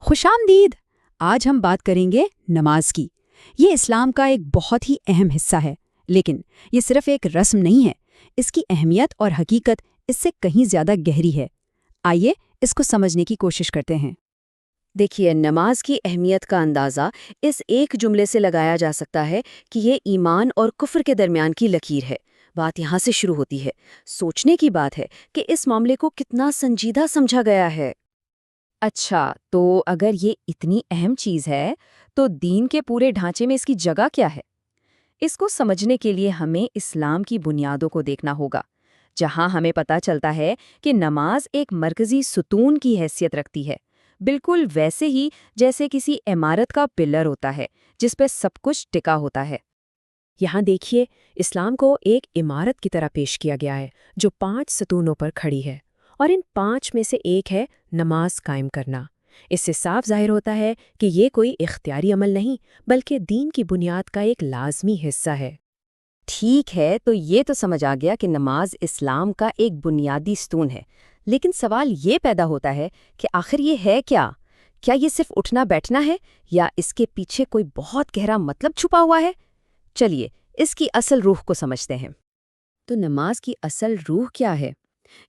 خوش آمدید۔ آج ہم بات کریں گے نماز کی۔ یہ اسلام کا ایک بہت ہی اہم حصہ ہے، لیکن یہ صرف ایک رسم نہیں ہے۔ اس کی اہمیت اور حقیقت اس سے کہیں زیادہ گہری ہے۔ آئیے اس کو سمجھنے کی کوشش کرتے ہیں۔ دیکھیے، نماز کی اہمیت کا اندازہ اس ایک جملے سے لگایا جا سکتا ہے کہ یہ ایمان اور کفر کے درمیان کی لکیر ہے۔ بات یہاں سے شروع ہوتی ہے۔ سوچنے کی بات ہے کہ اس معاملے کو کتنا سنجیدہ سمجھا گیا ہے۔ اچھا، تو اگر یہ اتنی اہم چیز ہے تو دین کے پورے ڈھانچے میں اس کی جگہ کیا ہے؟ اس کو سمجھنے کے لیے ہمیں اسلام کی بنیادوں کو دیکھنا ہوگا، جہاں ہمیں پتہ چلتا ہے کہ نماز ایک مرکزی ستون کی حیثیت رکھتی ہے، بالکل ویسے ہی جیسے کسی عمارت کا پلر ہوتا ہے جس پہ سب کچھ ٹکا ہوتا ہے۔ یہاں دیکھیے، اسلام کو ایک عمارت کی طرح پیش کیا گیا ہے جو 5 ستونوں پر کھڑی ہے، اور ان 5 میں سے ایک ہے نماز قائم کرنا۔ اس سے صاف ظاہر ہوتا ہے کہ یہ کوئی اختیاری عمل نہیں، بلکہ دین کی بنیاد کا ایک لازمی حصہ ہے۔ ٹھیک ہے، تو یہ تو سمجھ آ گیا کہ نماز اسلام کا ایک بنیادی ستون ہے، لیکن سوال یہ پیدا ہوتا ہے کہ آخر یہ ہے کیا؟ کیا یہ صرف اٹھنا بیٹھنا ہے، یا اس کے پیچھے کوئی بہت گہرا مطلب چھپا ہوا ہے؟ چلیے اس کی اصل روح کو سمجھتے ہیں۔ تو نماز کی اصل روح کیا ہے؟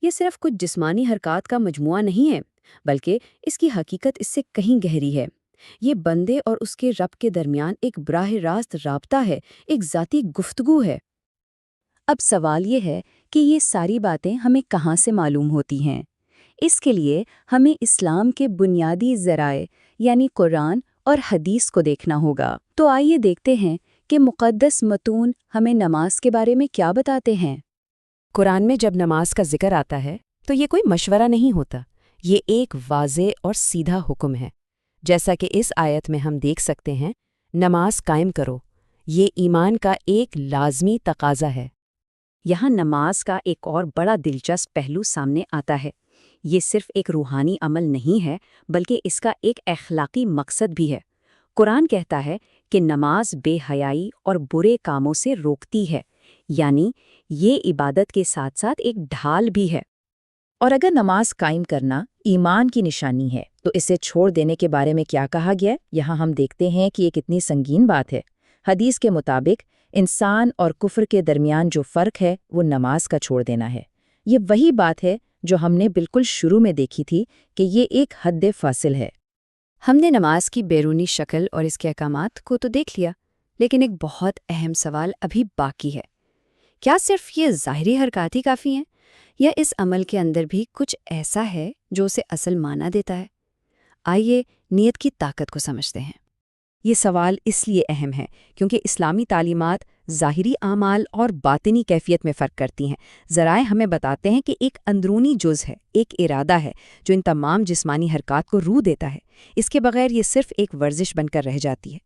یہ صرف کچھ جسمانی حرکات کا مجموعہ نہیں ہے، بلکہ اس کی حقیقت اس سے کہیں گہری ہے۔ یہ بندے اور اس کے رب کے درمیان ایک براہ راست رابطہ ہے، ایک ذاتی گفتگو ہے۔ اب سوال یہ ہے کہ یہ ساری باتیں ہمیں کہاں سے معلوم ہوتی ہیں؟ اس کے لیے ہمیں اسلام کے بنیادی ذرائع یعنی قرآن اور حدیث کو دیکھنا ہوگا۔ تو آئیے دیکھتے ہیں کہ مقدس متون ہمیں نماز کے بارے میں کیا بتاتے ہیں۔ قرآن میں جب نماز کا ذکر آتا ہے تو یہ کوئی مشورہ نہیں ہوتا، یہ ایک واضح اور سیدھا حکم ہے۔ جیسا کہ اس آیت میں ہم دیکھ سکتے ہیں، نماز قائم کرو، یہ ایمان کا ایک لازمی تقاضا ہے۔ یہاں نماز کا ایک اور بڑا دلچسپ پہلو سامنے آتا ہے۔ یہ صرف ایک روحانی عمل نہیں ہے، بلکہ اس کا ایک اخلاقی مقصد بھی ہے۔ قرآن کہتا ہے کہ نماز بے حیائی اور برے کاموں سے روکتی ہے، یعنی یہ عبادت کے ساتھ ساتھ ایک ڈھال بھی ہے۔ اور اگر نماز قائم کرنا ایمان کی نشانی ہے تو اسے چھوڑ دینے کے بارے میں کیا کہا گیا ہے؟ یہاں ہم دیکھتے ہیں کہ یہ کتنی سنگین بات ہے۔ حدیث کے مطابق انسان اور کفر کے درمیان جو فرق ہے وہ نماز کا چھوڑ دینا ہے۔ یہ وہی بات ہے جو ہم نے بالکل شروع میں دیکھی تھی کہ یہ ایک حد فاصل ہے۔ ہم نے نماز کی بیرونی شکل اور اس کے احکامات کو تو دیکھ لیا، لیکن ایک بہت اہم سوال ابھی باقی ہے۔ کیا صرف یہ ظاہری حرکات ہی کافی ہیں، یا اس عمل کے اندر بھی کچھ ایسا ہے جو اسے اصل معنی دیتا ہے؟ آئیے نیت کی طاقت کو سمجھتے ہیں۔ یہ سوال اس لیے اہم ہے کیونکہ اسلامی تعلیمات ظاہری اعمال اور باطنی کیفیت میں فرق کرتی ہیں۔ ذرائع ہمیں بتاتے ہیں کہ ایک اندرونی جز ہے، ایک ارادہ ہے جو ان تمام جسمانی حرکات کو روح دیتا ہے۔ اس کے بغیر یہ صرف ایک ورزش بن کر رہ جاتی ہے۔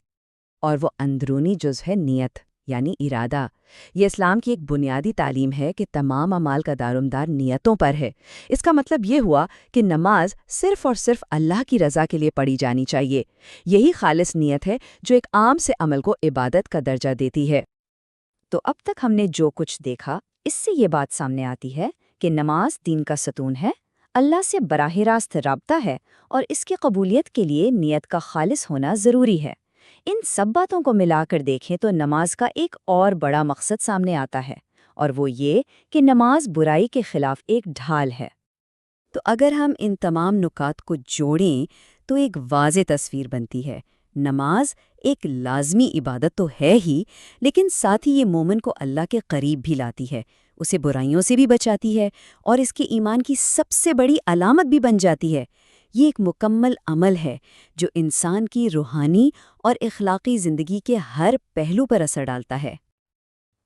اور وہ اندرونی جز ہے نیت، یعنی ارادہ۔ یہ اسلام کی ایک بنیادی تعلیم ہے کہ تمام اعمال کا دارومدار نیتوں پر ہے۔ اس کا مطلب یہ ہوا کہ نماز صرف اور صرف اللہ کی رضا کے لیے پڑھی جانی چاہیے۔ یہی خالص نیت ہے جو ایک عام سے عمل کو عبادت کا درجہ دیتی ہے۔ تو اب تک ہم نے جو کچھ دیکھا، اس سے یہ بات سامنے آتی ہے کہ نماز دین کا ستون ہے، اللہ سے براہ راست رابطہ ہے، اور اس کی قبولیت کے لیے نیت کا خالص ہونا ضروری ہے۔ ان سب باتوں کو ملا کر دیکھیں تو نماز کا ایک اور بڑا مقصد سامنے آتا ہے، اور وہ یہ کہ نماز برائی کے خلاف ایک ڈھال ہے۔ تو اگر ہم ان تمام نکات کو جوڑیں تو ایک واضح تصویر بنتی ہے۔ نماز ایک لازمی عبادت تو ہے ہی، لیکن ساتھ ہی یہ مومن کو اللہ کے قریب بھی لاتی ہے، اسے برائیوں سے بھی بچاتی ہے، اور اس کے ایمان کی سب سے بڑی علامت بھی بن جاتی ہے۔ یہ ایک مکمل عمل ہے جو انسان کی روحانی اور اخلاقی زندگی کے ہر پہلو پر اثر ڈالتا ہے۔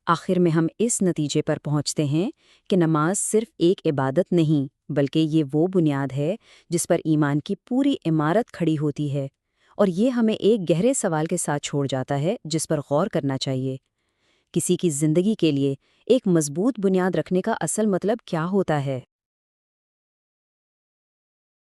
آخر میں ہم اس نتیجے پر پہنچتے ہیں کہ نماز صرف ایک عبادت نہیں، بلکہ یہ وہ بنیاد ہے جس پر ایمان کی پوری عمارت کھڑی ہوتی ہے، اور یہ ہمیں ایک گہرے سوال کے ساتھ چھوڑ جاتا ہے جس پر غور کرنا چاہیے۔ کسی کی زندگی کے لیے ایک مضبوط بنیاد رکھنے کا اصل مطلب کیا ہوتا ہے؟